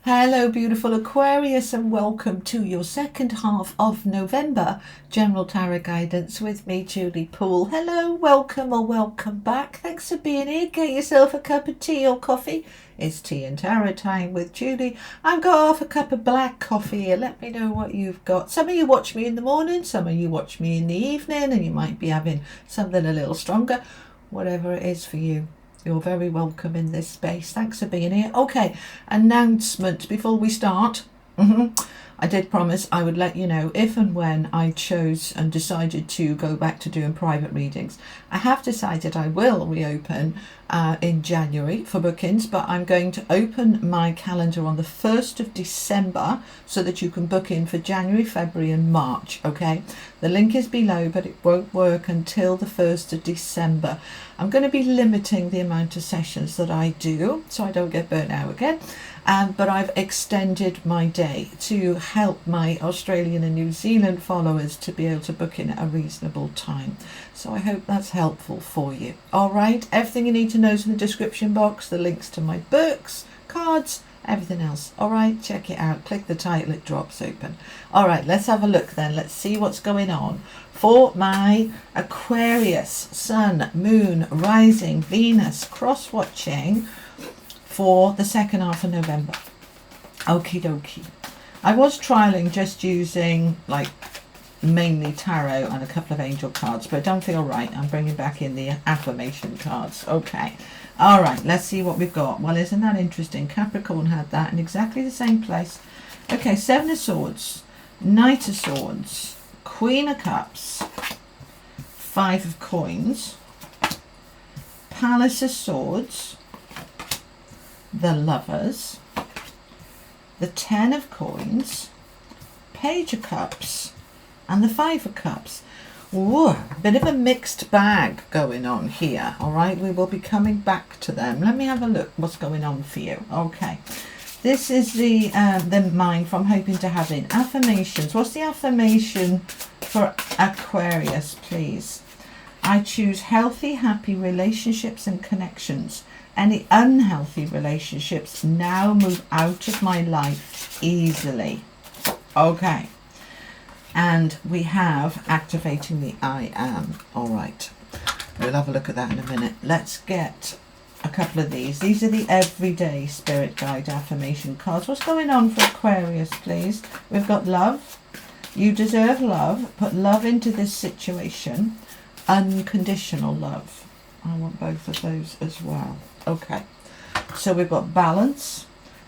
Hello, beautiful Aquarius, and welcome to your second half of November General Tarot Guidance with me, Julie Poole. Hello, welcome or welcome back. Thanks for being here. Get yourself a cup of tea or coffee. It's tea and tarot time with Julie. I've got half a cup of black coffee here. Let me know what you've got. Some of you watch me in the morning, some of you watch me in the evening, and you might be having something a little stronger. Whatever it is for you. You're very welcome in this space. Thanks for being here. Okay, announcement before we start. I did promise I would let you know if and when I chose and decided to go back to doing private readings. I have decided I will reopen in January for bookings, but I'm going to open my calendar on the 1st of December so that you can book in for January, February and March, okay? The link is below, but it won't work until the 1st of December. I'm going to be limiting the amount of sessions that I do so I don't get burnt out again. But I've extended my day to help my Australian and New Zealand followers to be able to book in at a reasonable time. So I hope that's helpful for you. All right, everything you need to know is in the description box, the links to my books, cards, everything else. All right, check it out. Click the title, it drops open. All right, let's have a look then. Let's see what's going on for my Aquarius, Sun, Moon, Rising, Venus, cross-watching for the second half of November. Okie dokie. I was trialing just using like mainly tarot and a couple of angel cards, but I don't feel right. I'm bringing back in the affirmation cards. Okay. All right. Let's see what we've got. Well, isn't that interesting? Capricorn had that in exactly the same place. Okay. 7 of Swords, Knight of Swords, Queen of Cups, 5 of Coins, Palace of Swords, the Lovers, the 10 of Coins, Page of Cups, and the 5 of Cups. Ooh, a bit of a mixed bag going on here. All right, we will be coming back to them. Let me have a look what's going on for you. Okay, this is the mind from hoping to have in affirmations. What's the affirmation for Aquarius, please? I choose healthy, happy relationships and connections. Any unhealthy relationships now move out of my life easily. Okay. And we have activating the I am. All right. We'll have a look at that in a minute. Let's get a couple of these. These are the everyday spirit guide affirmation cards. What's going on for Aquarius, please? We've got love. You deserve love. Put love into this situation. Unconditional love. I want both of those as well. Okay, so we've got balance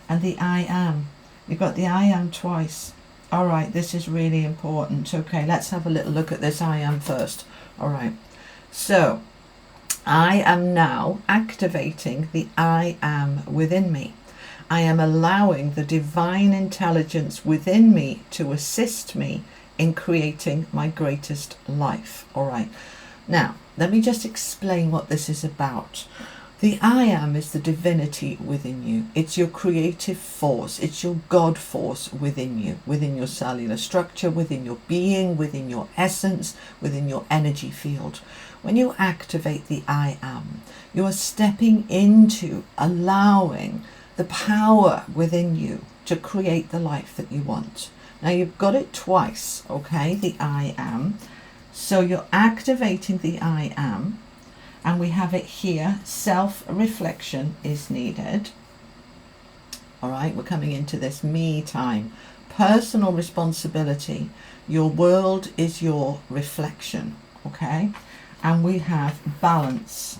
and the I am. You've got the I am twice. All right, this is really important. Okay, let's have a little look at this I am first. All right, so I am now activating the I am within me. I am allowing the divine intelligence within me to assist me in creating my greatest life. All right, now let me just explain what this is about. The I am is the divinity within you. It's your creative force. It's your God force within you, within your cellular structure, within your being, within your essence, within your energy field. When you activate the I am, you are stepping into allowing the power within you to create the life that you want. Now you've got it twice, okay, the I am. So you're activating the I am. And we have it here, self-reflection is needed. All right, we're coming into this me time. Personal responsibility. Your world is your reflection, okay? And we have balance.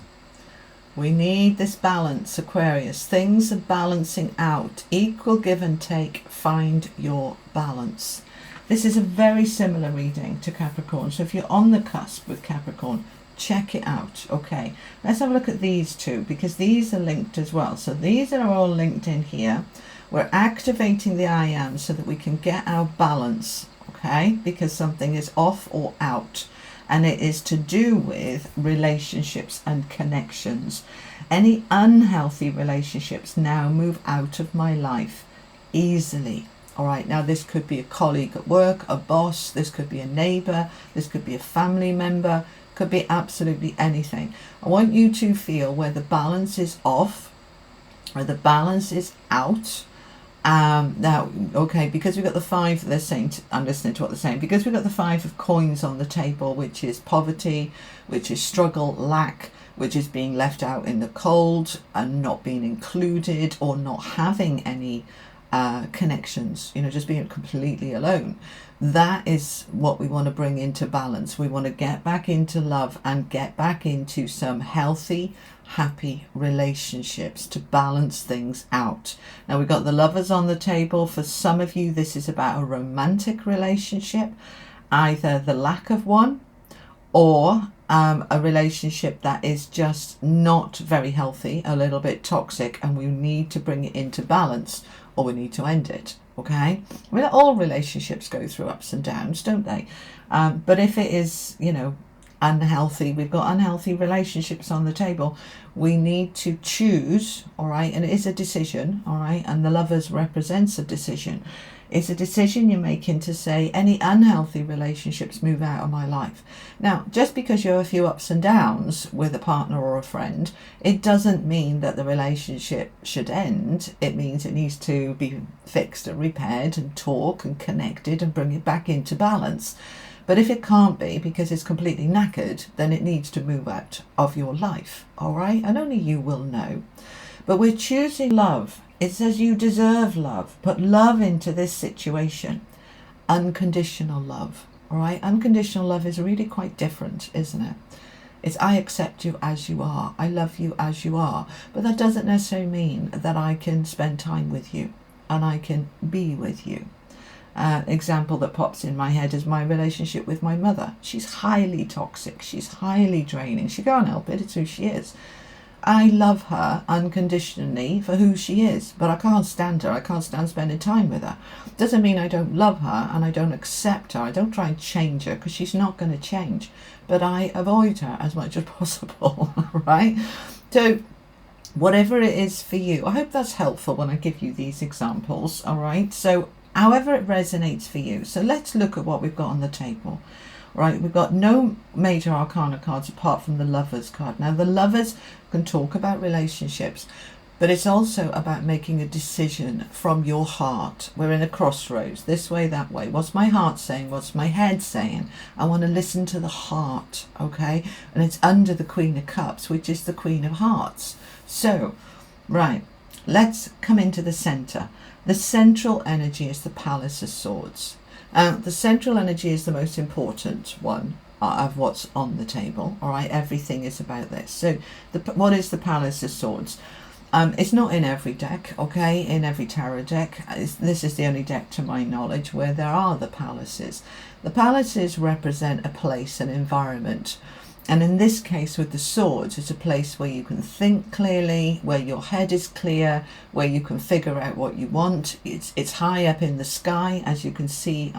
We need this balance, Aquarius. Things are balancing out. Equal give and take. Find your balance. This is a very similar reading to Capricorn. So if you're on the cusp with Capricorn, check it out. Okay, let's have a look at these two because these are linked as well. So these are all linked in here. We're activating the I am so that we can get our balance, okay, because something is off or out, and it is to do with relationships and connections. Any unhealthy relationships now move out of my life easily. All right, now this could be a colleague at work, a boss, this could be a neighbor, this could be a family member, could be absolutely anything. I want you to feel where the balance is off, where the balance is out, Now, okay, because we've got the five, they're saying, I'm listening to what they're saying, because we've got the five of coins on the table, which is poverty, which is struggle, lack, which is being left out in the cold and not being included or not having any connections, just being completely alone. That is what we want to bring into balance. We want to get back into love and get back into some healthy, happy relationships to balance things out. Now we've got the lovers on the table. For some of you, this is about a romantic relationship, either the lack of one or a relationship that is just not very healthy, a little bit toxic, and we need to bring it into balance or we need to end it. Okay, I mean, all relationships go through ups and downs, don't they? But if it is, unhealthy, we've got unhealthy relationships on the table, we need to choose, all right? And it is a decision, all right? And the lovers represents a decision. It's a decision you're making to say any unhealthy relationships move out of my life. Now, just because you have a few ups and downs with a partner or a friend, it doesn't mean that the relationship should end. It means it needs to be fixed and repaired and talk and connected and bring it back into balance. But if it can't be because it's completely knackered, then it needs to move out of your life, all right? And only you will know. But we're choosing love. It says you deserve love. Put love into this situation. Unconditional love, all right? Unconditional love is really quite different, isn't it? It's I accept you as you are. I love you as you are. But that doesn't necessarily mean that I can spend time with you and I can be with you. Example that pops in my head is my relationship with my mother. She's highly toxic. She's highly draining. She can't help it. It's who she is. I love her unconditionally for who she is, but I can't stand her. I can't stand spending time with her. Doesn't mean I don't love her and I don't accept her. I don't try and change her because she's not going to change, but I avoid her as much as possible, right? So whatever it is for you, I hope that's helpful when I give you these examples, all right? So however it resonates for you. So let's look at what we've got on the table. Right, we've got no major arcana cards apart from the Lovers card. Now, the Lovers can talk about relationships, but it's also about making a decision from your heart. We're in a crossroads, this way, that way. What's my heart saying? What's my head saying? I want to listen to the heart, okay? And it's under the Queen of Cups, which is the Queen of Hearts. So, right, let's come into the center. The central energy is the Palace of Swords. The central energy is the most important one of what's on the table. All right, everything is about this. So, what is the Palace of Swords? It's not in every deck, okay? In every tarot deck. This is the only deck, to my knowledge, where there are the palaces. The palaces represent a place, an environment. And in this case, with the swords, it's a place where you can think clearly, where your head is clear, where you can figure out what you want. It's high up in the sky, as you can see,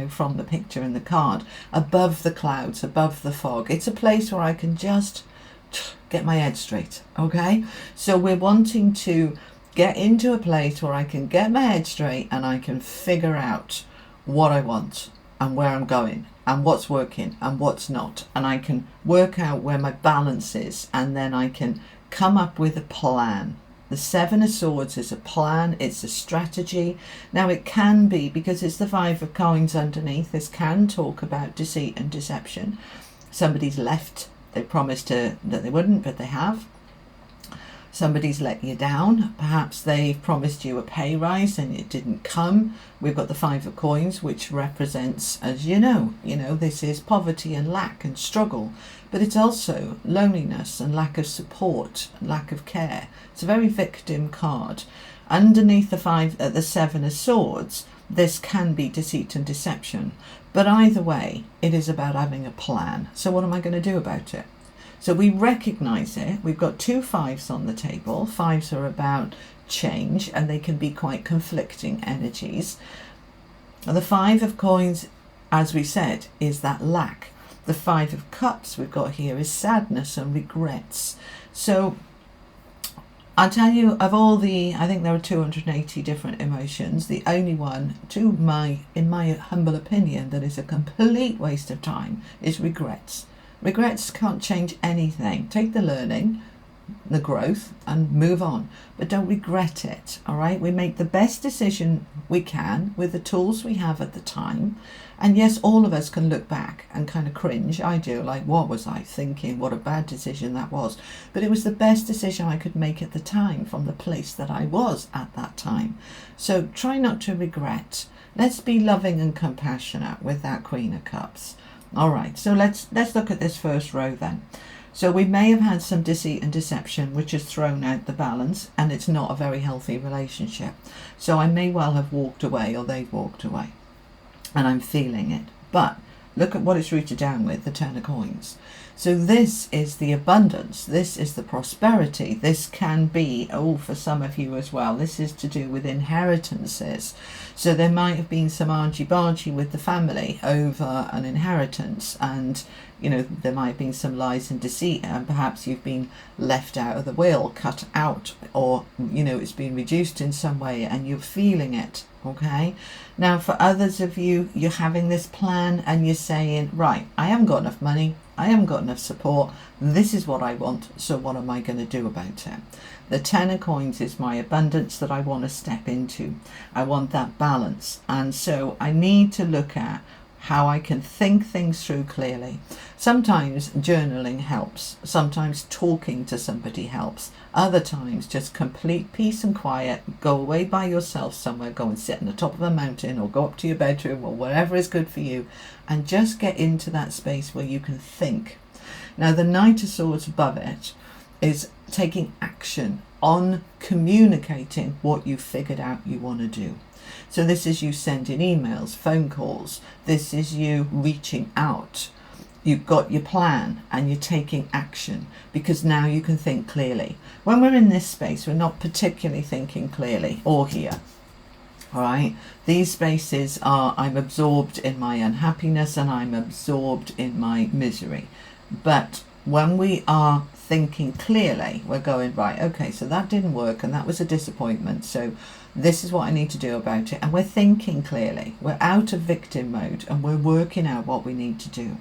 from the picture in the card, above the clouds, above the fog. It's a place where I can just get my head straight, okay? So we're wanting to get into a place where I can get my head straight and I can figure out what I want and where I'm going and what's working and what's not, and I can work out where my balance is, and then I can come up with a plan. The Seven of Swords is a plan, it's a strategy. Now it can be, because it's the Five of Coins underneath, this can talk about deceit and deception. Somebody's left, they promised that they wouldn't, but they have. Somebody's let you down. Perhaps they've promised you a pay rise and it didn't come. We've got the Five of Coins, which represents, as you know, this is poverty and lack and struggle, but it's also loneliness and lack of support and lack of care. It's a very victim card. Underneath the Seven of Swords, this can be deceit and deception, but either way, it is about having a plan. So what am I going to do about it? So we recognize it. We've got two fives on the table. Fives are about change and they can be quite conflicting energies. The Five of Coins, as we said, is that lack. The Five of Cups we've got here is sadness and regrets. So I'll tell you, of all I think there are 280 different emotions, the only one, in my humble opinion, that is a complete waste of time is regrets. Regrets can't change anything. Take the learning, the growth and move on, but don't regret it. All right, we make the best decision we can with the tools we have at the time. And yes, all of us can look back and kind of cringe. I do, like, what was I thinking? What a bad decision that was. But it was the best decision I could make at the time from the place that I was at that time. So try not to regret. Let's be loving and compassionate with that Queen of Cups. All right, so let's look at this first row then. So we may have had some deceit and deception, which has thrown out the balance, and it's not a very healthy relationship. So I may well have walked away, or they've walked away, and I'm feeling it. But look at what it's rooted down with, the Ten of Coins. So this is the abundance. This is the prosperity. This can be, for some of you as well, this is to do with inheritances. So there might have been some argy-bargy with the family over an inheritance, and there might have been some lies and deceit, and perhaps you've been left out of the will, cut out, or it's been reduced in some way and you're feeling it. Okay, now for others of you, you're having this plan and you're saying, right, I haven't got enough money, I haven't got enough support, this is what I want, so what am I going to do about it? The Ten of Coins is my abundance that I want to step into. I want that balance, and so I need to look at how I can think things through clearly. Sometimes journaling helps, sometimes talking to somebody helps, other times just complete peace and quiet, go away by yourself somewhere, go and sit on the top of a mountain or go up to your bedroom or whatever is good for you, and just get into that space where you can think. Now the Knight of Swords above it is taking action on communicating what you figured out you want to do. So this is you sending emails, phone calls. This is you reaching out. You've got your plan and you're taking action, because now you can think clearly. When we're in this space, we're not particularly thinking clearly, or here. All right. These spaces are, I'm absorbed in my unhappiness and I'm absorbed in my misery. But when we are thinking clearly, we're going, right, okay, so that didn't work and that was a disappointment. So this is what I need to do about it. And we're thinking clearly. We're out of victim mode and we're working out what we need to do.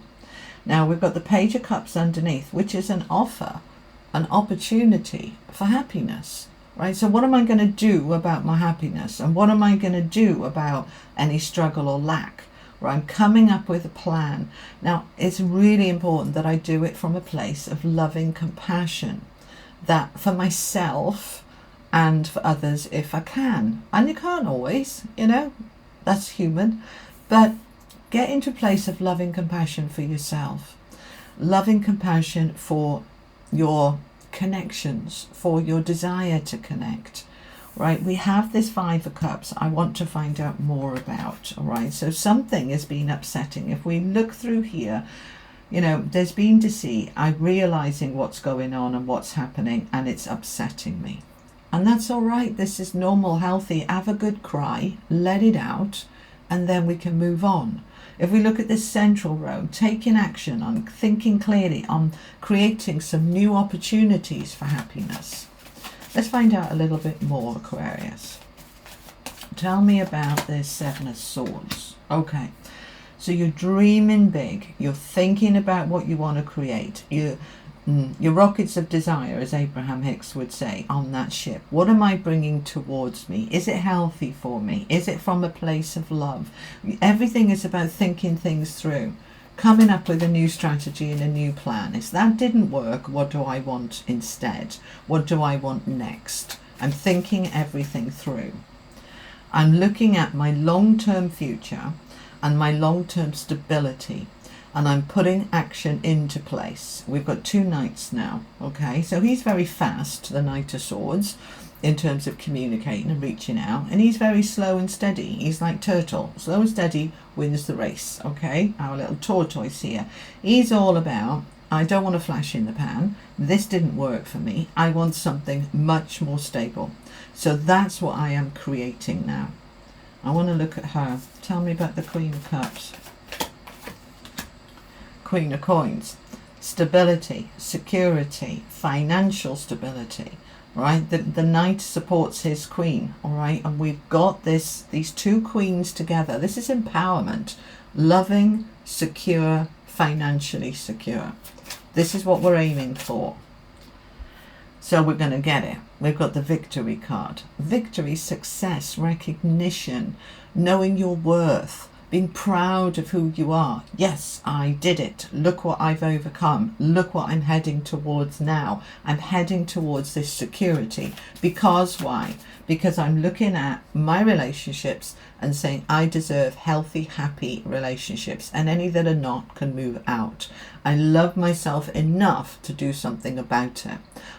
Now we've got the Page of Cups underneath, which is an offer, an opportunity for happiness, right? So what am I going to do about my happiness? And what am I going to do about any struggle or lack? Right? I'm coming up with a plan. Now it's really important that I do it from a place of loving compassion, that for myself and for others if I can. And you can't always, that's human, but get into a place of loving compassion for yourself, loving compassion for your connections, for your desire to connect, right? We have this Five of Cups I want to find out more about, all right? So something has been upsetting. If we look through here, there's been deceit. I'm realizing what's going on and what's happening, and it's upsetting me. And that's all right. This is normal, healthy. Have a good cry, let it out, and then we can move on. If we look at this central row, taking action on thinking clearly, on creating some new opportunities for happiness. Let's find out a little bit more, Aquarius. Tell me about this Seven of Swords. Okay, so you're dreaming big. You're thinking about what you want to create. Your rockets of desire, as Abraham Hicks would say, on that ship. What am I bringing towards me? Is it healthy for me? Is it from a place of love? Everything is about thinking things through, coming up with a new strategy and a new plan. If that didn't work, what do I want instead? What do I want next? I'm thinking everything through. I'm looking at my long-term future and my long-term stability, and I'm putting action into place. We've got two knights now, okay? So he's very fast, the Knight of Swords, in terms of communicating and reaching out, and he's very slow and steady. He's like turtle. Slow and steady wins the race, okay? Our little tortoise here. He's all about, I don't want a flash in the pan. This didn't work for me. I want something much more stable. So that's what I am creating now. I want to look at her. Tell me about the Queen of Cups. Queen of Coins. Stability, security, financial stability, right? The knight supports his queen, all right? And we've got these two queens together. This is empowerment, loving, secure, financially secure. This is what we're aiming for. So we're going to get it. We've got the victory card. Victory, success, recognition, knowing your worth, being proud of who you are. Yes, I did it. Look what I've overcome. Look what I'm heading towards now. I'm heading towards this security. Because why? Because I'm looking at my relationships and saying I deserve healthy, happy relationships, and any that are not can move out. I love myself enough to do something about it.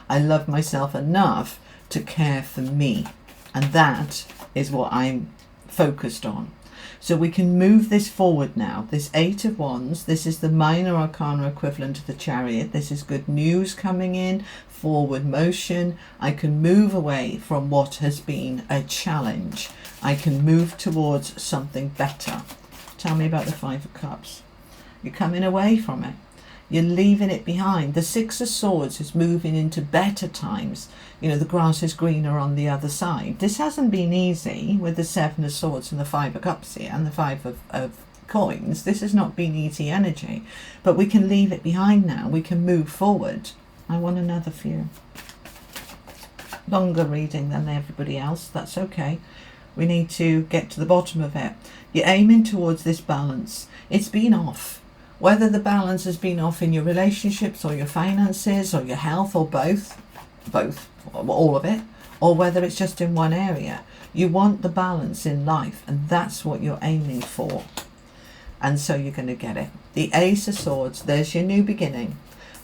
I love myself enough to care for me, and that is what I'm focused on. So we can move this forward now. This Eight of Wands, this is the minor arcana equivalent of the Chariot. This is good news coming in, forward motion. I can move away from what has been a challenge. I can move towards something better. Tell me about the Five of Cups. You're coming away from it. You're leaving it behind. The Six of Swords is moving into better times. You know, the grass is greener on the other side. This hasn't been easy with the Seven of Swords and the Five of Cups here and the Five of Coins. This has not been easy energy, but we can leave it behind now. We can move forward. I want another few. Longer reading than everybody else. That's okay. We need to get to the bottom of it. You're aiming towards this balance. It's been off. Whether the balance has been off in your relationships or your finances or your health or both, all of it, or whether it's just in one area. You want the balance in life, and that's what you're aiming for. And so you're going to get it. The Ace of Swords, there's your new beginning.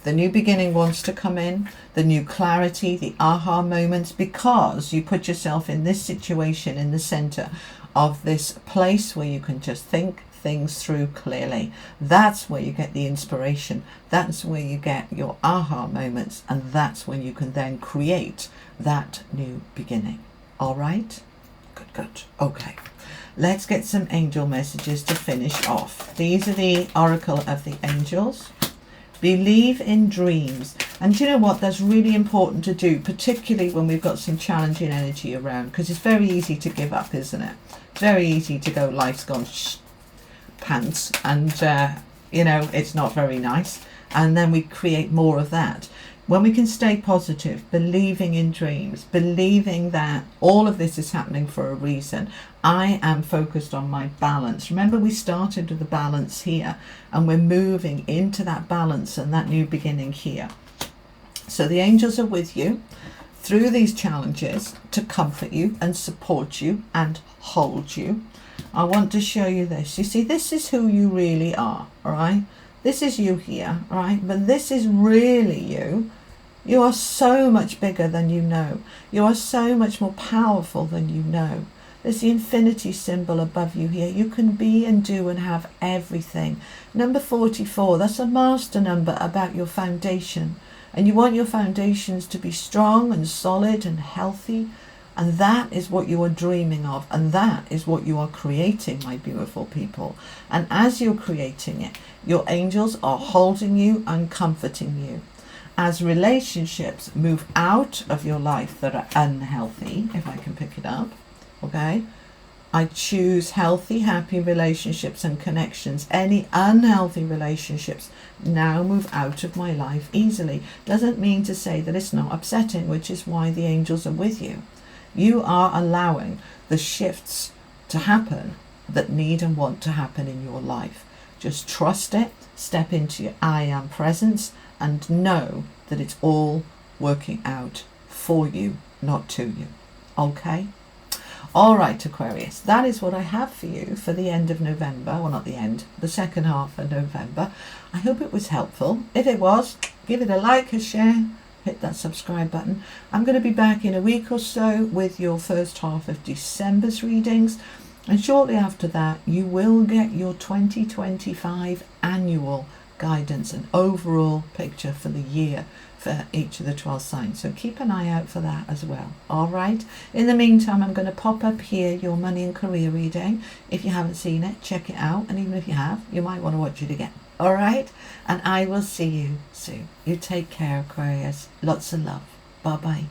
The new beginning wants to come in, the new clarity, the aha moments, because you put yourself in this situation in the center of this place where you can just think things through clearly. That's where you get the inspiration. That's where you get your aha moments, and that's when you can then create that new beginning. All right? Good. Okay. Let's get some angel messages to finish off. These are the Oracle of the Angels. Believe in dreams. And do you know what? That's really important to do, particularly when we've got some challenging energy around, because it's very easy to give up, isn't it? It's very easy to go, life's gone pants, and you know, it's not very nice, and then we create more of that. When we can stay positive, believing in dreams, believing that all of this is happening for a reason. I am focused on my balance. Remember, we started with the balance here, and we're moving into that balance and that new beginning here. So the angels are with you through these challenges to comfort you and support you and hold you. I want to show you this. You see, this is who you really are, all right? This is you here, right? But this is really you. You are so much bigger than you know. You are so much more powerful than you know. There's the infinity symbol above you here. You can be and do and have everything. Number 44, that's a master number about your foundation. And you want your foundations to be strong and solid and healthy. And that is what you are dreaming of, and that is what you are creating, my beautiful people. And as you're creating it, your angels are holding you and comforting you. As relationships move out of your life that are unhealthy, if I can pick it up, okay? I choose healthy, happy relationships and connections. Any unhealthy relationships now move out of my life easily. Doesn't mean to say that it's not upsetting, which is why the angels are with you. You are allowing the shifts to happen that need and want to happen in your life. Just trust it, step into your I am presence, and know that it's all working out for you, not to you. Okay? All right, Aquarius, that is what I have for you for the end of November. Well, not the end, the second half of November. I hope it was helpful. If it was, give it a like, a share. Hit that subscribe button. I'm going to be back in a week or so with your first half of December's readings, and shortly after that you will get your 2025 annual guidance and overall picture for the year for each of the 12 signs. So keep an eye out for that as well. All right. In the meantime, I'm going to pop up here your money and career reading. If you haven't seen it, check it out, and even if you have, you might want to watch it again. All right, and I will see you soon. You take care, Aquarius. Lots of love. Bye-bye.